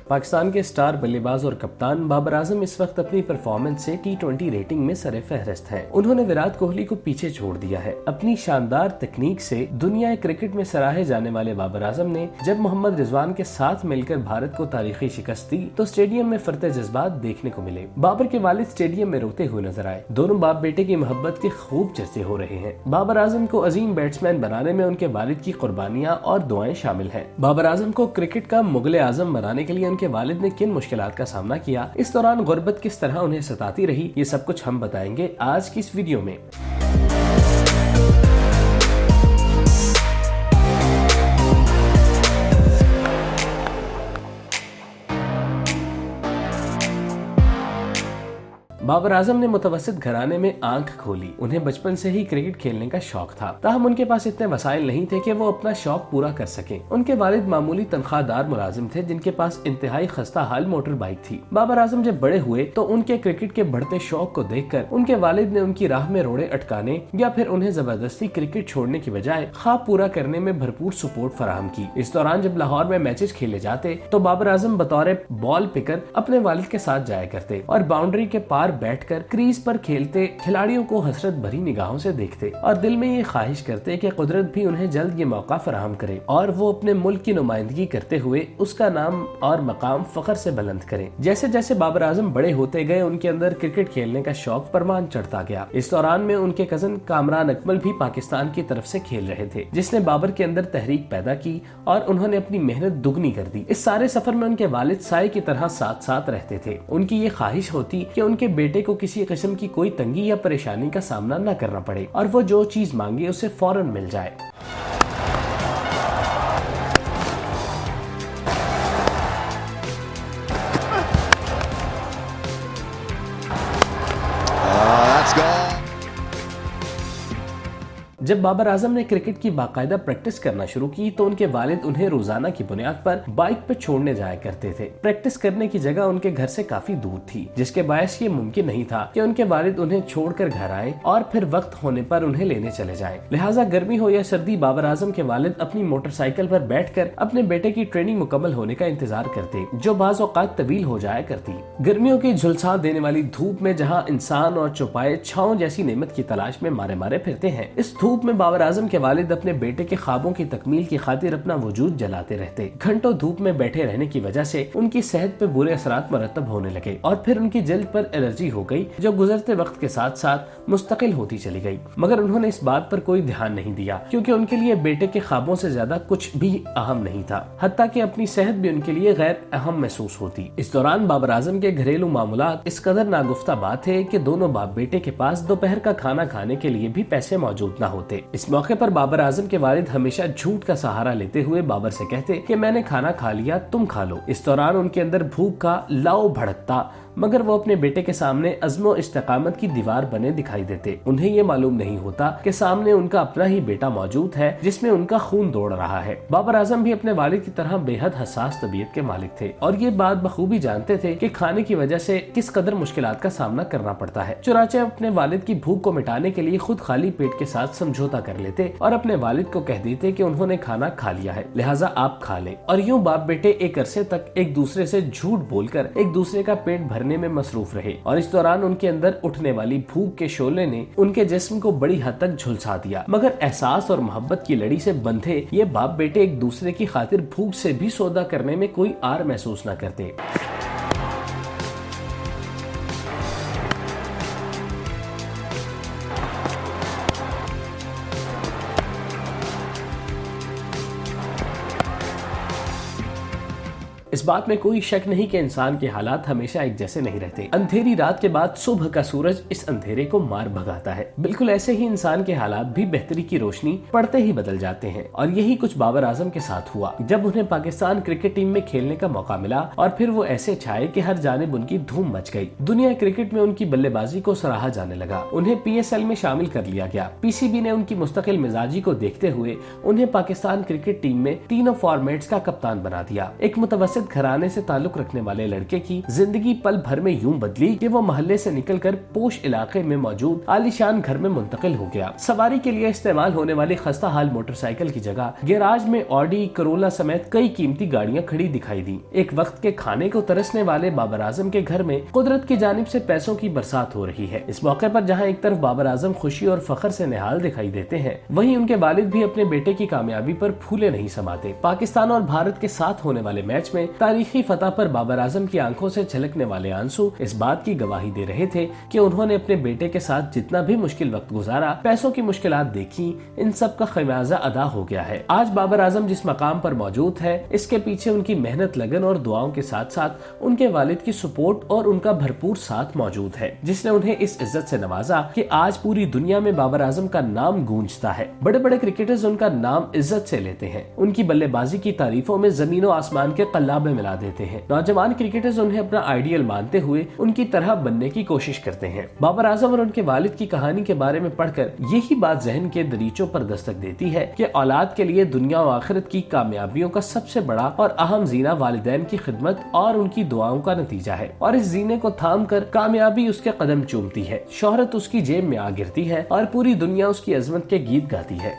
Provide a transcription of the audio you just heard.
पाकिस्तान के स्टार बल्लेबाज और कप्तान बाबर आजम इस वक्त अपनी परफॉर्मेंस से T20 रेटिंग में सरे फहरिस्त हैं। उन्होंने विराट कोहली को पीछे छोड़ दिया है। अपनी शानदार तकनीक से दुनिया क्रिकेट में सराहे जाने वाले बाबर आजम ने जब मोहम्मद रिजवान के साथ मिलकर भारत को तारीखी शिकस्त दी तो स्टेडियम में फरते जज्बात देखने को मिले। बाबर के वालिद स्टेडियम में रोते हुए नजर आए। दोनों बाप बेटे की मोहब्बत के खूब चर्चे हो रहे हैं। बाबर आजम को अजीम बैट्समैन बनाने में उनके वालिद की कुर्बानियां और दुआएं शामिल हैं। बाबर आजम को क्रिकेट का मुगल आजम बनाने के लिए उनके वालिद ने किन मुश्किलात का सामना किया, इस दौरान गुर्बत किस तरह उन्हें सताती रही, ये सब कुछ हम बताएंगे आज की इस वीडियो में। बाबर आजम ने मुतवस्सित घराने में आंख खोली। उन्हें बचपन से ही क्रिकेट खेलने का शौक था, ताहम उनके पास इतने वसाइल नहीं थे कि वो अपना शौक पूरा कर सकें। उनके वालिद मामूली तनख्वाहदार मुलाजिम थे जिनके पास इंतहाई खस्ता हाल मोटर बाइक थी। बाबर आजम जब बड़े हुए तो उनके क्रिकेट के बढ़ते शौक को देखकर उनके वालिद ने उनकी राह में रोड़े अटकाने या फिर उन्हें जबरदस्ती क्रिकेट छोड़ने की बजाय ख्वाब पूरा करने में भरपूर सपोर्ट फराहम की। इस दौरान जब लाहौर में मैचेस खेले जाते तो बाबर आजम बतौर बॉल पिकर अपने वालिद के साथ जाया करते और बाउंड्री के पार बैठकर क्रीज पर खेलते खिलाड़ियों को हसरत भरी निगाहों से देखते और दिल में ये ख्वाहिश करते कि कुदरत भी उन्हें जल्द ये मौका फराहम करे और वो अपने मुल्क की नुमाइंदगी करते हुए उसका नाम और मकाम फख्र से बुलंद करें। जैसे जैसे बाबर आजम बड़े होते गए उनके अंदर क्रिकेट खेलने का शौक परवान चढ़ता गया। इस दौरान में उनके कजन कामरान अकमल भी पाकिस्तान की तरफ से खेल रहे थे, जिसने बाबर के अंदर तहरीक पैदा की और उन्होंने अपनी मेहनत दुगनी कर दी। इस सारे सफर में उनके वालिद साए की तरह साथ साथ रहते थे। उनकी ये ख्वाहिश होती कि उनके बेटे को किसी किस्म की कोई तंगी या परेशानी का सामना न करना पड़े और वो जो चीज मांगे उसे फौरन मिल जाए। जब बाबर आजम ने क्रिकेट की बाकायदा प्रैक्टिस करना शुरू की तो उनके वालिद उन्हें रोजाना की बुनियाद पर बाइक पे छोड़ने जाया करते थे। प्रैक्टिस करने की जगह उनके घर से काफी दूर थी, जिसके बायस ये मुमकिन नहीं था कि उनके वालिद उन्हें छोड़कर घर आए और फिर वक्त होने पर उन्हें लेने चले जाएं। लिहाजा गर्मी हो या सर्दी बाबर आजम के वालिद अपनी मोटरसाइकिल पर बैठकर अपने बेटे की ट्रेनिंग मुकम्मल होने का इंतजार करते, जो बाज़ औक़ात तवील हो जाया करती। गर्मियों की झुलसा देने वाली धूप में जहाँ इंसान और चौपाए छांव जैसी नेमत की तलाश में मारे मारे फिरते हैं, इस धूप में बाबर आजम के वालिद अपने बेटे के ख्वाबों की तकमील की खातिर अपना वजूद जलाते रहते। घंटों धूप में बैठे रहने की वजह से उनकी सेहत पे बुरे असरात मरतब होने लगे और फिर उनकी जल्द पर एलर्जी हो गई, जो गुजरते वक्त के साथ साथ मुस्तकिल होती चली गई। मगर उन्होंने इस बात पर कोई ध्यान नहीं दिया, क्योंकि उनके लिए बेटे के ख्वाबों से ज्यादा कुछ भी अहम नहीं था, हत्ता कि अपनी सेहत भी उनके लिए गैर अहम महसूस होती। इस दौरान बाबर आजम के घरेलू मामूलात इस कदर नागुफ्ता बात है कि दोनों बाप बेटे के पास दोपहर का खाना खाने के लिए भी पैसे मौजूद न होते। इस मौके पर बाबर आजम के वालिद हमेशा झूठ का सहारा लेते हुए बाबर से कहते कि मैंने खाना खा लिया, तुम खा लो। इस दौरान उनके अंदर भूख का लाओ भड़कता, मगर वो अपने बेटे के सामने अज़्म और इस्तेकामत की दीवार बने दिखाई देते। उन्हें ये मालूम नहीं होता कि सामने उनका अपना ही बेटा मौजूद है जिसमें उनका खून दौड़ रहा है। बाबर आजम भी अपने वालिद की तरह बेहद हसास तबीयत के मालिक थे और ये बात बखूबी जानते थे कि खाने की वजह से किस कदर मुश्किलात का सामना करना पड़ता है। चुनाचे अपने वालिद की भूख को मिटाने के लिए खुद खाली पेट के साथ समझौता कर लेते और अपने वालिद को कह देते कि उन्होंने खाना खा लिया है, लिहाजा आप खा लें। और यूं बाप बेटे एक अरसे तक एक दूसरे से झूठ बोलकर एक दूसरे का पेट भरने में मसरूफ रहे और इस दौरान उनके अंदर उठने वाली भूख के शोले ने उनके जिस्म को बड़ी हद तक झुलसा दिया। मगर एहसास और मोहब्बत की लड़ी से बंधे ये बाप बेटे एक दूसरे की खातिर भूख से भी सौदा करने में कोई आर महसूस न करते। इस बात में कोई शक नहीं कि इंसान के हालात हमेशा एक जैसे नहीं रहते। अंधेरी रात के बाद सुबह का सूरज इस अंधेरे को मार भगाता है। बिल्कुल ऐसे ही इंसान के हालात भी बेहतरी की रोशनी पड़ते ही बदल जाते हैं और यही कुछ बाबर आजम के साथ हुआ। जब उन्हें पाकिस्तान क्रिकेट टीम में खेलने का मौका मिला और फिर वो ऐसे छाए कि हर जानिब उनकी धूम मच गई। दुनिया क्रिकेट में उनकी बल्लेबाजी को सराहा जाने लगा। उन्हें PSL में शामिल कर लिया गया। PCB ने उनकी मुस्तकिल मिजाजी को देखते हुए उन्हें पाकिस्तान क्रिकेट टीम में तीनों फॉर्मेट्स का कप्तान बना दिया। एक मुतवस्सित बासित घराने से ताल्लुक रखने वाले लड़के की जिंदगी पल भर में यूं बदली कि वो मोहल्ले से निकलकर पोश इलाके में मौजूद आलीशान घर में मुंतकिल हो गया। सवारी के लिए इस्तेमाल होने वाली खस्ता हाल मोटरसाइकिल की जगह गैराज में ऑडी, करोला समेत कई कीमती गाड़ियां खड़ी दिखाई दी। एक वक्त के खाने को तरसने वाले बाबर आजम के घर में कुदरत की जानिब से पैसों की बरसात हो रही है। इस मौके पर जहां एक तरफ बाबर आजम खुशी और फख्र से निहाल दिखाई देते हैं, वहीं उनके वालिद भी अपने बेटे की कामयाबी पर फूले नहीं समाते। पाकिस्तान और भारत के साथ होने वाले मैच में तारीखी फतह पर बाबर आजम की आंखों से छलकने वाले आंसू इस बात की गवाही दे रहे थे कि उन्होंने अपने बेटे के साथ जितना भी मुश्किल वक्त गुजारा, पैसों की मुश्किलात देखी, इन सब का खमियाजा अदा हो गया है। आज बाबर आजम जिस मकाम पर मौजूद है, इसके पीछे उनकी मेहनत, लगन और दुआओं के साथ साथ उनके वालिद की सपोर्ट और उनका भरपूर साथ मौजूद है, जिसने उन्हें इस इज्जत से नवाजा कि आज पूरी दुनिया में बाबर आजम का नाम गूंजता है। बड़े बड़े क्रिकेटर्स उनका नाम इज्जत से लेते हैं, उनकी बल्लेबाजी की तारीफों में जमीनों आसमान के कल्लाबे मिला देते हैं। नौजवान क्रिकेटर्स उन्हें अपना आइडियल मानते हुए उनकी तरह बनने की कोशिश करते हैं। बाबर आजम और उनके वालिद की कहानी के बारे में पढ़कर यही बात जहन के दरीचों पर दस्तक देती है कि औलाद के लिए दुनिया और आखिरत की कामयाबियों का सबसे बड़ा और अहम जीना वालिदैन की खिदमत और उनकी दुआओं का नतीजा है, और इस जीने को थाम कर कामयाबी उसके कदम चूमती है, शोहरत उसकी जेब में आ गिरती है और पूरी दुनिया उसकी अजमत के गीत गाती है।